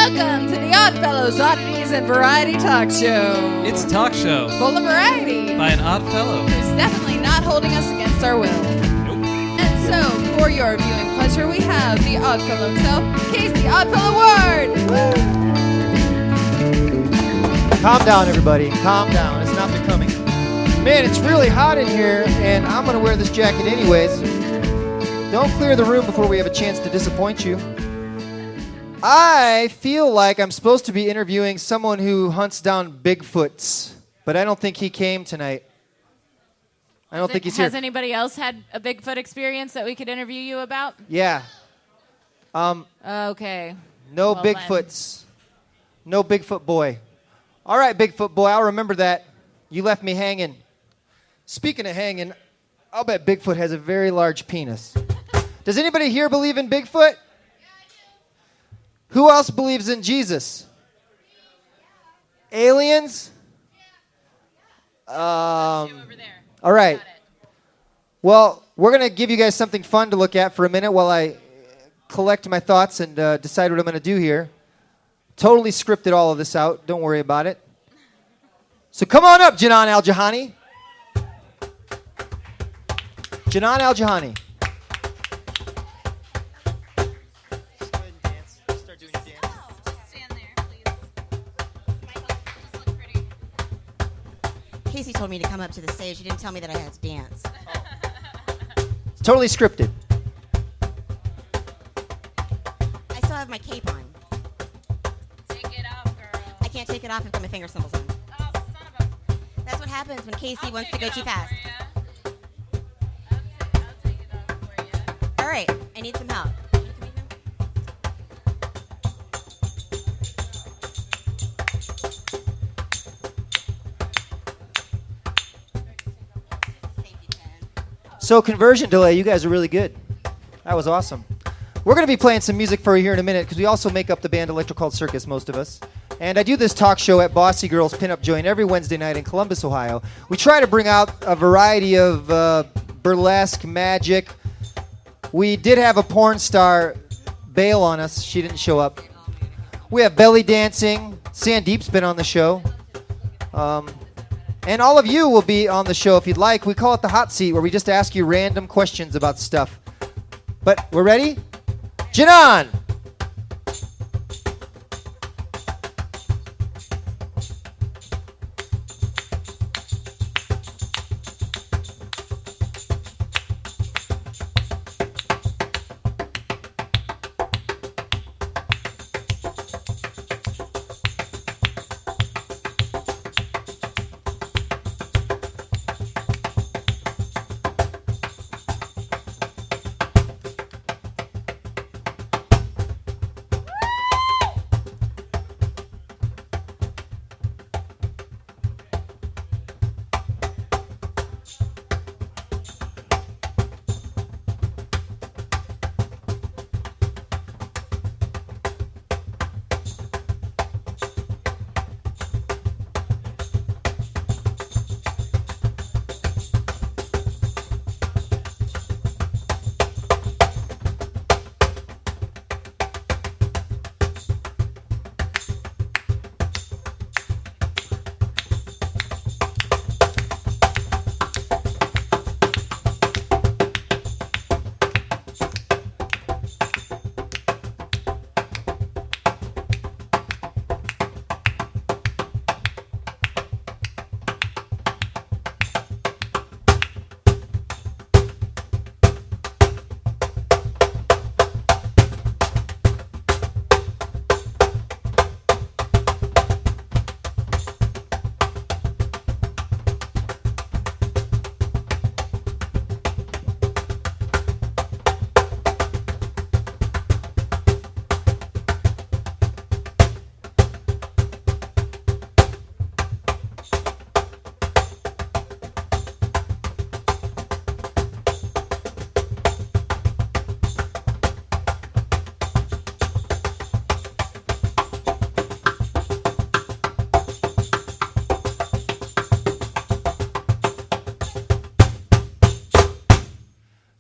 Welcome to the Oddfellows, Oddities, and Variety Talk Show. It's a talk show Full of variety. by an Oddfellow. Who's definitely not holding us against our will. Nope. And so, for your viewing pleasure, we have the Oddfellow himself, Casey Oddfellow Ward. Calm down, everybody. Calm down. It's not becoming. Man, it's really hot in here, and I'm going to wear this jacket anyways. Don't clear the room before we have a chance to disappoint you. I feel like I'm supposed to be interviewing someone who hunts down Bigfoots, but I don't think he came tonight. I don't think he's here. Has anybody else had a Bigfoot experience that we could interview you about? Yeah. Okay. No Well, Bigfoots. No Bigfoot boy. All right, Bigfoot boy, I'll remember that. You left me hanging. Speaking of hanging, I'll bet Bigfoot has a very large penis. Does anybody here believe in Bigfoot? Who else believes in Jesus? Aliens? All right. Well, we're going to give you guys something fun to look at for a minute while I collect my thoughts and decide what I'm going to do here. Totally scripted all of this out. Don't worry about it. So come on up, Janan Al-Jahani. Janan Al-Jahani. Casey told me to come up to the stage. He didn't tell me that I had to dance. It's totally scripted. I still have my cape on. Take it off, girl. I can't take it off if my finger symbols on. Oh, son of a... That's what happens when Casey wants to go too fast. I'll take it off for you. All right, I need some help. So conversion delay, you guys are really good. That was awesome. We're going to be playing some music for you here in a minute because we also make up the band Electrical Circus, most of us. And I do this talk show at Bossy Girls Pinup Joint every Wednesday night in Columbus, Ohio. We try to bring out a variety of burlesque, magic. We did have a porn star bail on us. She didn't show up. We have belly dancing. Sandeep's been on the show. And all of you will be on the show if you'd like. We call it the hot seat, where we just ask you random questions about stuff. But we're ready? Janan!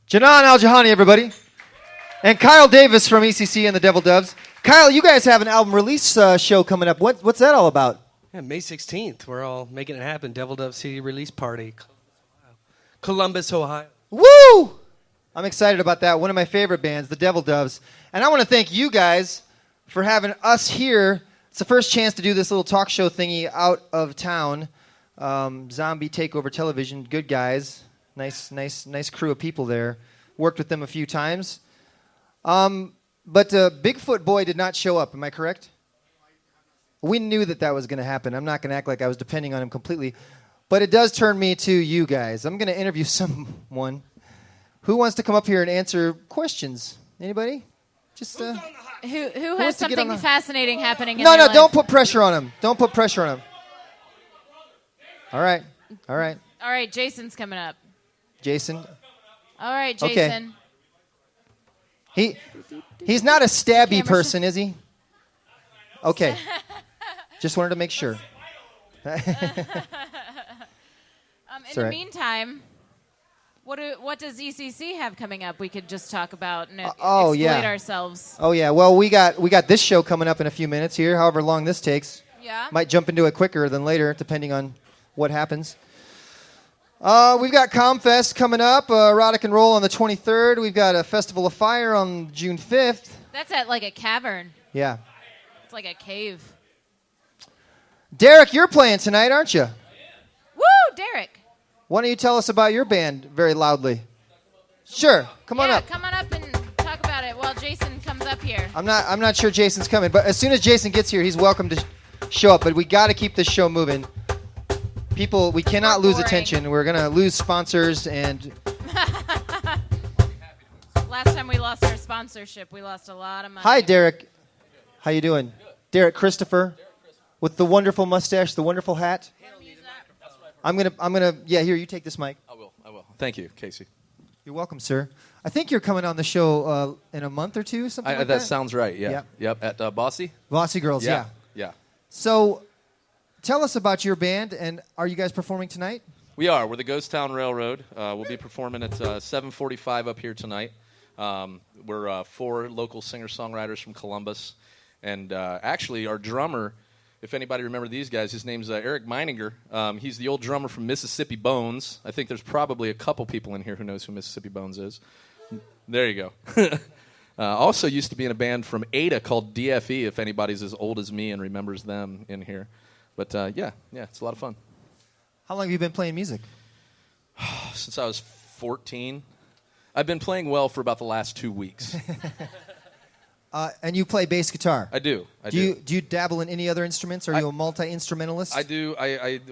Janan Al-Jahani, everybody. And Kyle Davis from ECC and the Devil Doves. Kyle, you guys have an album release show coming up. What's that all about? Yeah, May 16th. We're all making it happen. Devil Dove CD release party. Columbus, Ohio. Woo! I'm excited about that. One of my favorite bands, the Devil Doves. And I want to thank you guys for having us here. It's the first chance to do this little talk show thingy out of town. Zombie Takeover Television, good guys. Nice crew of people there. Worked with them a few times. But Bigfoot Boy did not show up, am I correct? We knew that was going to happen. I'm not going to act like I was depending on him completely. But it does turn me to you guys. I'm going to interview someone. Who wants to come up here and answer questions? Anybody? Just who wants has to get on something fascinating happening in No, their life? don't put pressure on him. Don't put pressure on him. All right. All right, Jason's coming up. Jason. All right, Jason. Okay. He's not a stabby Camera person, is he? Okay. Just wanted to make sure. In the meantime, what does ECC have coming up? We could just talk about and exploit ourselves. Oh yeah. Well, we got this show coming up in a few minutes here. However long this takes. Yeah. Might jump into it quicker than later, depending on what happens. We've got Comfest coming up, Erotic and Roll on the 23rd. We've got a Festival of Fire on June 5th. That's at like a cavern. Yeah. It's like a cave. Derek, you're playing tonight, aren't you? Woo, Derek. Why don't you tell us about your band very loudly? Sure. Come on up. Come on up and talk about it while Jason comes up here. I'm not sure Jason's coming, but as soon as Jason gets here, he's welcome to show up. But we got to keep this show moving. People, we cannot lose attention. We're going to lose sponsors and... Last time we lost our sponsorship, we lost a lot of money. Hi, Derek. How you doing? Derek Christopher with the wonderful mustache, the wonderful hat. I'm gonna. Yeah, here, you take this mic. I will. Thank you, Casey. You're welcome, sir. I think you're coming on the show in a month or two, something like that. That sounds right. Yeah. Yep. At Bossy. Bossy Girls. Yeah. So, tell us about your band, and are you guys performing tonight? We are. We're the Ghost Town Railroad. We'll be performing at 7:45 up here tonight. We're 4 local singer-songwriters from Columbus, and actually our drummer. If anybody remember these guys, his name's Eric Meininger. He's the old drummer from Mississippi Bones. I think there's probably a couple people in here who knows who Mississippi Bones is. There you go. Also used to be in a band from Ada called DFE, if anybody's as old as me and remembers them in here. But yeah, it's a lot of fun. How long have you been playing music? Since I was 14. I've been playing well for about the last 2 weeks. And you play bass guitar. I do. Do you dabble in any other instruments? Are you a multi-instrumentalist? I do.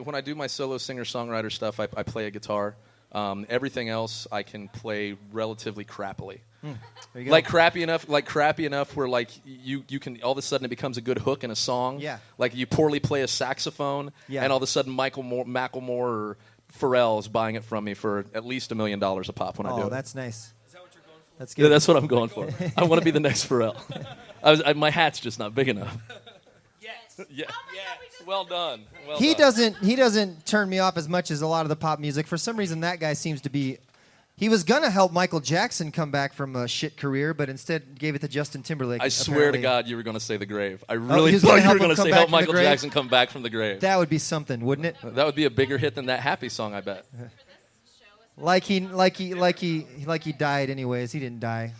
When I do my solo singer-songwriter stuff, I play a guitar. Everything else I can play relatively crappily. There you go. Like crappy enough where like you can all of a sudden it becomes a good hook in a song. Yeah. Like you poorly play a saxophone, and all of a sudden Macklemore or Pharrell is buying it from me for at least $1 million a pop when I do it. Oh, that's nice. That's good. Yeah, that's what I'm going for. I want to be the next Pharrell. My hat's just not big enough. Yes. Yeah. Well done. He doesn't turn me off as much as a lot of the pop music. For some reason, that guy seems to be. He was gonna help Michael Jackson come back from a shit career, but instead gave it to Justin Timberlake. I swear to God, you were going to say the grave. I he really was thought gonna you were help going him to come say back help from the Michael grave? Jackson come back from the grave. That would be something, wouldn't it? That would be a bigger hit than that Happy song, I bet. Like he died anyways. He didn't die.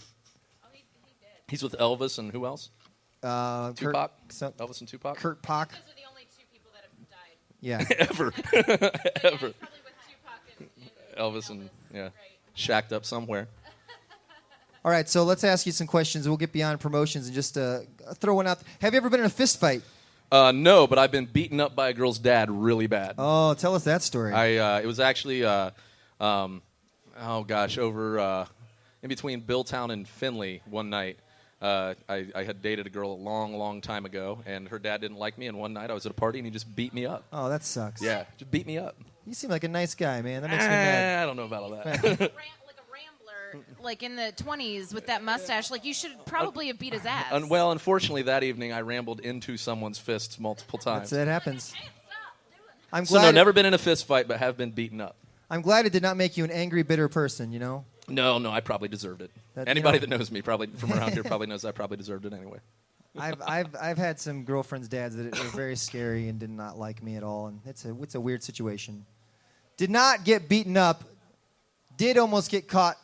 He's with Elvis and who else? Tupac. Elvis and Tupac. Kurt Pac. Those are the only 2 people that have died. Yeah. Ever. Probably with Tupac and Elvis and shacked up somewhere. All right, so let's ask you some questions. We'll get beyond promotions and just throw one out. Have you ever been in a fist fight? No, but I've been beaten up by a girl's dad really bad. Oh, tell us that story. It was actually, over in between Billtown and Findlay one night. I had dated a girl a long, long time ago, and her dad didn't like me, and one night I was at a party, and he just beat me up. Oh, that sucks. Yeah, just beat me up. You seem like a nice guy, man. That makes me mad. I don't know about all that. like a rambler, like in the 20s with that mustache. Like you should probably have beat his ass. Well, unfortunately, that evening I rambled into someone's fists multiple times. That happens. I'm So glad. no, never been in a fist fight, but have been beaten up. I'm glad it did not make you an angry, bitter person. You know. No, I probably deserved it. That, Anybody you know, that knows me, probably from around here, probably knows I probably deserved it anyway. I've had some girlfriends' dads that are very scary and did not like me at all, and it's a weird situation. Did not get beaten up. Did almost get caught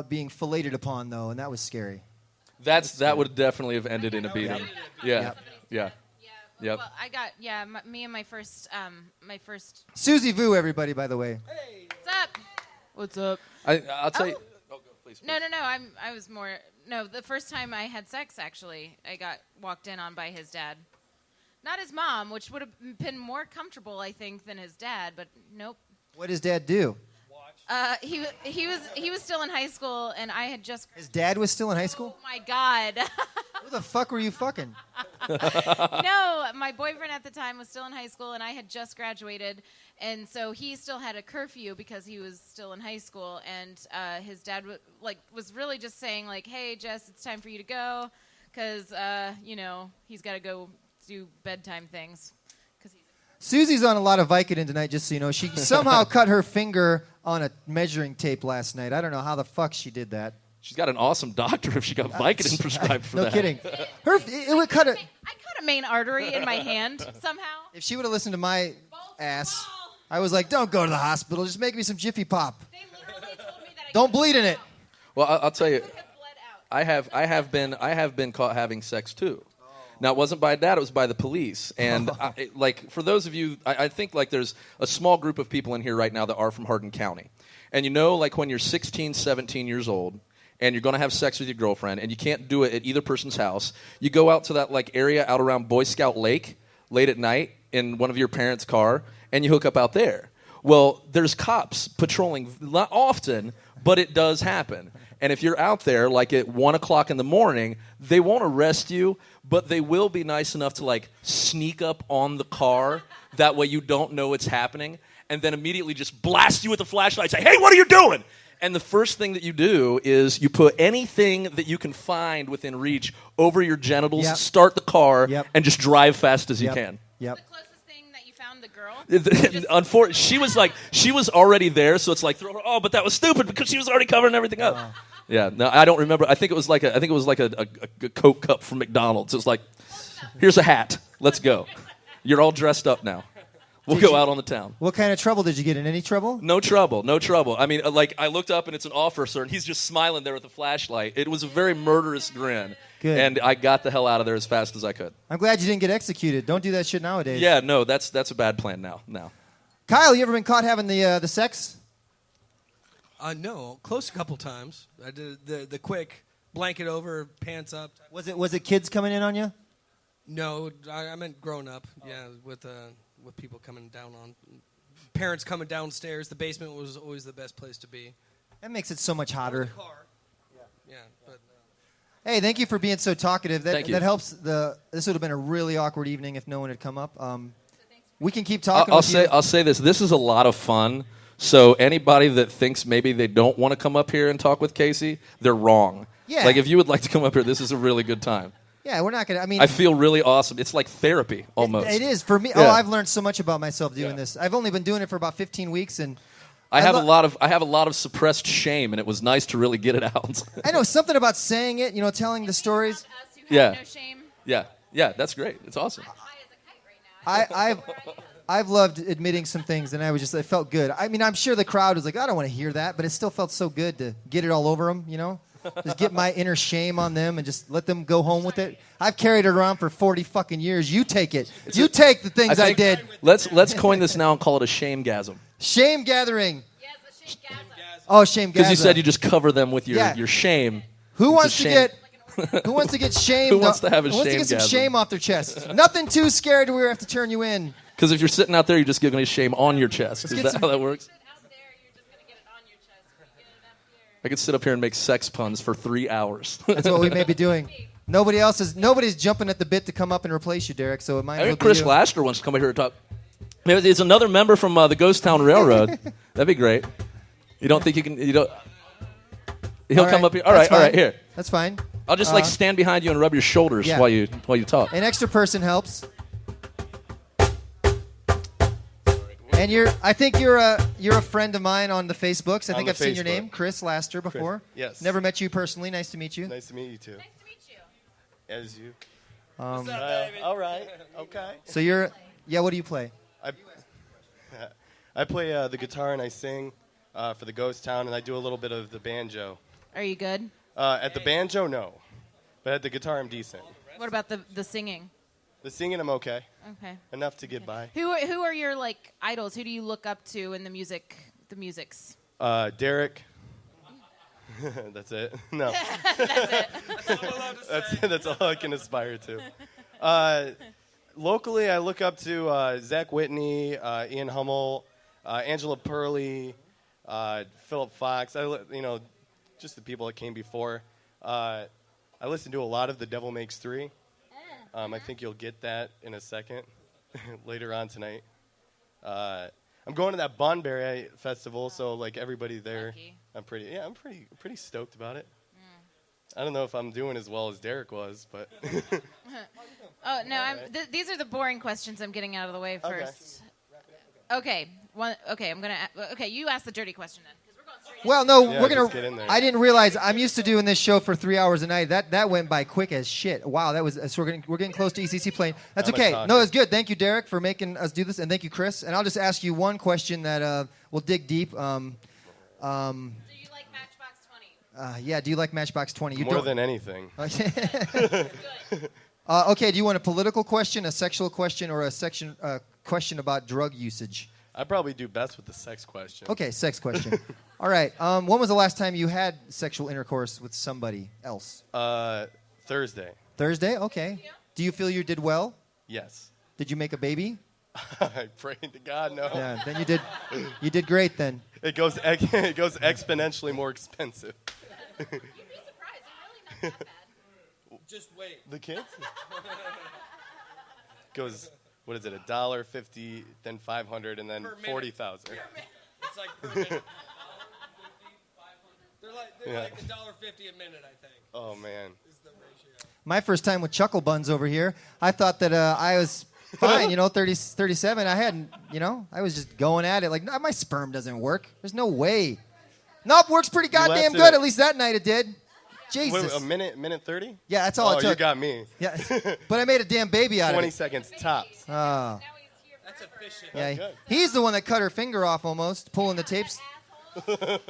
being filleted upon though, and that was scary. That would definitely have ended in a beating. Yeah. Yeah. Yep. Well, I got me and my first Susie Vu, everybody, by the way. Hey. What's up? What's up? I'll tell you. Oh, go, please. No. I was more. No, the first time I had sex, actually, I got walked in on by his dad. Not his mom, which would have been more comfortable, I think, than his dad. But nope. What does Dad do? He was still in high school, and I had just. His dad was still in high school? Oh my God. Who the fuck were you fucking? No, my boyfriend at the time was still in high school, and I had just graduated, and so he still had a curfew because he was still in high school, and his dad was really just saying like, "Hey, Jess, it's time for you to go," because he's got to go do bedtime things. Susie's on a lot of Vicodin tonight, just so you know. She somehow cut her finger on a measuring tape last night. I don't know how the fuck she did that. She's got an awesome doctor if she got Vicodin prescribed for that. No kidding. It would cut I cut a main artery in my hand somehow. If she would have listened to my ass, I was like, don't go to the hospital. Just make me some Jiffy Pop. They literally told me that I don't bleed in it. Well, I'll tell you, I have been caught having sex too. Now, it wasn't by dad, it was by the police. And, for those of you, I think, there's a small group of people in here right now that are from Hardin County. And when you're 16, 17 years old, and you're going to have sex with your girlfriend, and you can't do it at either person's house, you go out to that, area out around Boy Scout Lake late at night in one of your parents' car, and you hook up out there. Well, there's cops patrolling, not often, but it does happen. And if you're out there, at 1 o'clock in the morning, they won't arrest you, but they will be nice enough to, sneak up on the car. That way you don't know it's happening. And then immediately just blast you with a flashlight and say, "Hey, what are you doing?" And the first thing that you do is you put anything that you can find within reach over your genitals, start the car, and just drive fast as you can. Yep. The closest thing that you found the girl? Unfortunately, she was already there, so it's throw her. Oh, but that was stupid because she was already covering everything up. Yeah, no, I don't remember. I think it was like a Coke cup from McDonald's. It was here's a hat. Let's go. You're all dressed up now. We'll go out on the town. What kind of trouble did you get in? Any trouble? No trouble. I mean, I looked up and it's an officer, and he's just smiling there with a flashlight. It was a very murderous grin. Good. And I got the hell out of there as fast as I could. I'm glad you didn't get executed. Don't do that shit nowadays. Yeah, no, that's a bad plan now. Kyle, you ever been caught having the sex? No, close a couple times. I did the quick blanket over, pants up. Was it kids coming in on you? No, I meant grown up. Yeah, with people coming down on, parents coming downstairs. The basement was always the best place to be. That makes it so much hotter. Yeah, but. Hey, thank you for being so talkative. Thank you. That helps. This would have been a really awkward evening if no one had come up. We can keep talking. I'll say this. This is a lot of fun. So anybody that thinks maybe they don't want to come up here and talk with Casey, they're wrong. Yeah. If you would like to come up here, this is a really good time. Yeah, we're not gonna. I feel really awesome. It's like therapy almost. It is for me. Yeah. Oh, I've learned so much about myself doing this. I've only been doing it for about 15 weeks, and I have a lot of suppressed shame, and it was nice to really get it out. I know something about saying it. Telling the stories. Yeah. No shame. Yeah, that's great. It's awesome. I've loved admitting some things, and it felt good. I mean, I'm sure the crowd was like, I don't want to hear that, but it still felt so good to get it all over them, Just get my inner shame on them and just let them go home with it. I've carried it around for 40 fucking years. You take it. Take the things I did. Let's coin this now and call it a shame-gasm. Shame gathering. Yes, the shame gasm. Oh, shame gasm. Because you said you just cover them with your shame. Who wants to get shamed? Who wants to have a Who wants to get some shame-gasm? shame off their chest? Nothing too scared where we have to turn you in. Because if you're sitting out there, you're just giving a shame on your chest. Is that how that works? I could sit up here and make sex puns for 3 hours. That's what we may be doing. Nobody's jumping at the bit to come up and replace you, Derek. So it might. I think Chris Laster wants to come over here and talk. It's another member from the Ghost Town Railroad. That'd be great. You don't think you can? He'll come up here. All right, here. That's fine. I'll just stand behind you and rub your shoulders while you talk. An extra person helps. And I think you're a friend of mine on the Facebooks. I think I've seen your name, Chris Laster, before. Yes. Never met you personally. Nice to meet you. Nice to meet you too. Nice to meet you. As you. All right. Okay. So you're, yeah, what do you play? I play the guitar and I sing for the Ghost Town, and I do a little bit of the banjo. Are you good? At the banjo, no. But at the guitar, I'm decent. What about the singing? The singing, I'm okay. Okay. Enough to get by. Who are your like idols? Who do you look up to in the musics? Derek. That's it. No. That's all I can aspire to. Locally, I look up to Zach Whitney, Ian Hummel, Angela Purley, Philip Fox. Just the people that came before. I listen to a lot of The Devil Makes Three. I think you'll get that in a second later on tonight. I'm going to that Bunbury festival, so like everybody there, Lucky. I'm pretty stoked about it. I don't know if I'm doing as well as Derek was, but Oh no, these are the boring questions I'm getting out of the way first. Okay, you ask the dirty question then, because we're going straight. Well, no, Yeah, we're just get in there. I didn't realize I'm used to doing this show for 3 hours a night. That went by quick as shit. Wow, that was. So we're getting close to ECC playing. That's I'm a okay. talker. No, it's good. Thank you, Derek, for making us do this, and thank you, Chris. And I'll just ask you one question that we'll dig deep. Do you like Matchbox 20? Yeah. Do you like Matchbox 20? You more don't. than anything. Good. Okay. Do you want a political question, a sexual question, or a question about drug usage? I probably do best with the sex question. Okay, sex question. All right. When was the last time you had sexual intercourse with somebody else? Thursday. Thursday? Okay. Yeah. Do you feel you did well? Yes. Did you make a baby? I pray to God, no. Yeah, then you did great then. It goes exponentially more expensive. You'd be surprised. They're really not that bad. Just wait. The kids? Goes, what is it, $1.50, then $500, and then Per minute. 40,000. It's like per minute. They're Yeah. like $1.50 a minute, I think. Oh man. Is the ratio. My first time with Chuckle Buns over here, I thought that I was fine, 37. I hadn't, I was just going at it like, no, my sperm doesn't work. There's no way. Nope, works pretty goddamn lasted good. At least that night it did. Jesus. Wait, a minute 30? Yeah, that's all Oh, it took. you got me. Yeah, but I made a damn baby out of 20 it. seconds tops. Oh. Now he's here That's efficient. Yeah, good. he's the one that cut her finger off almost, pulling the tapes.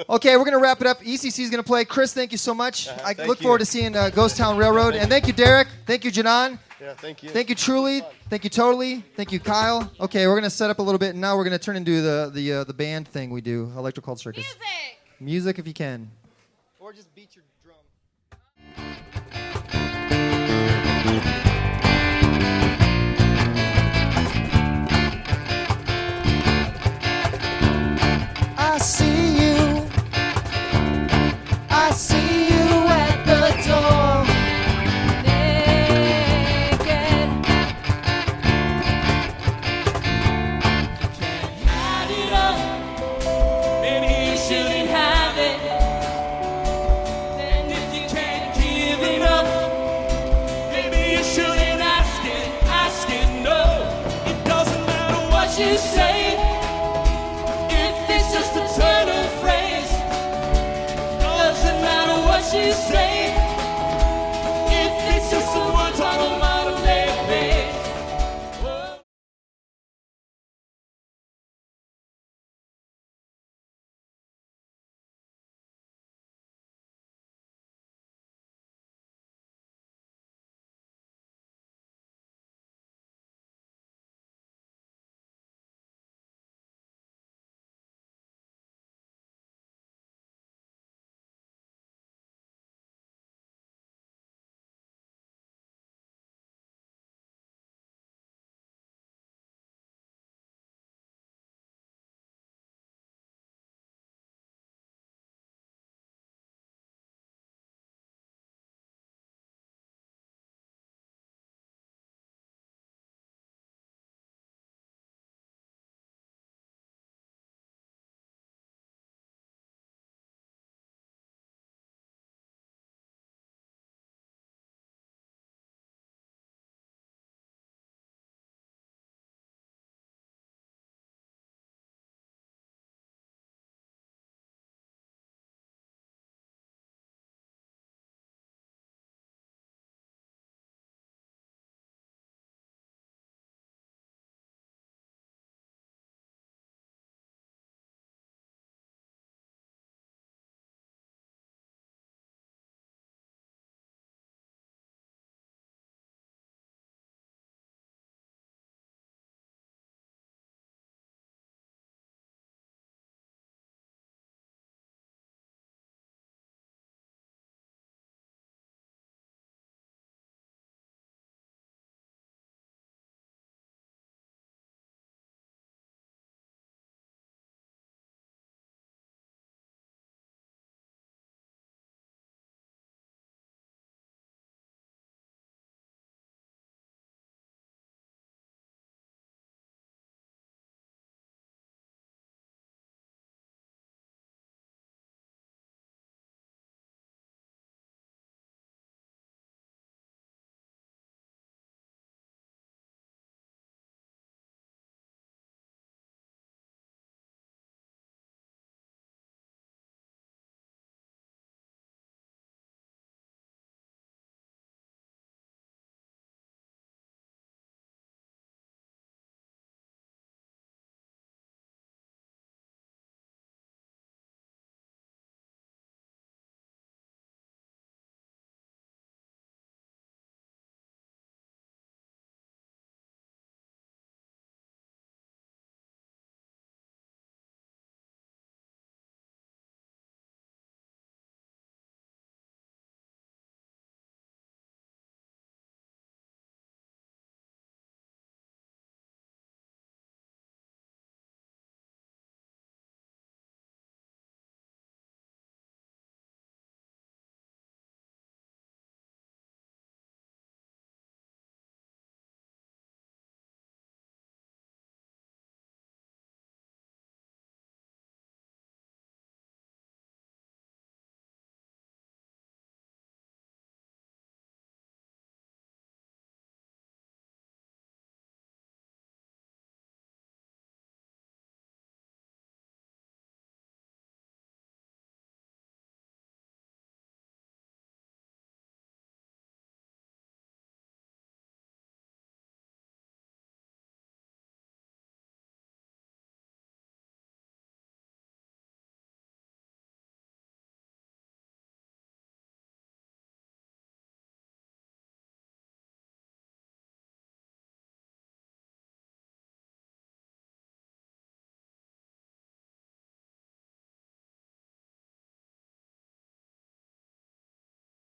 Okay, we're going to wrap it up. ECC is going to play. Chris, thank you so much. I thank look you. forward to seeing Ghost Town Railroad. And thank you, Derek. Thank you, Janan. Yeah, thank you. Thank you, Truly. Thank you, Totally. Thank you, Kyle. Okay, we're going to set up a little bit, and now we're going to turn into the band thing we do, Electrical Circus. Music if you can. Or just beat your drum. I see you. I see you at the door. Naked. Light it up. Maybe you shouldn't have it. And if you can't give it up, maybe you shouldn't ask it. No, it doesn't matter what you say.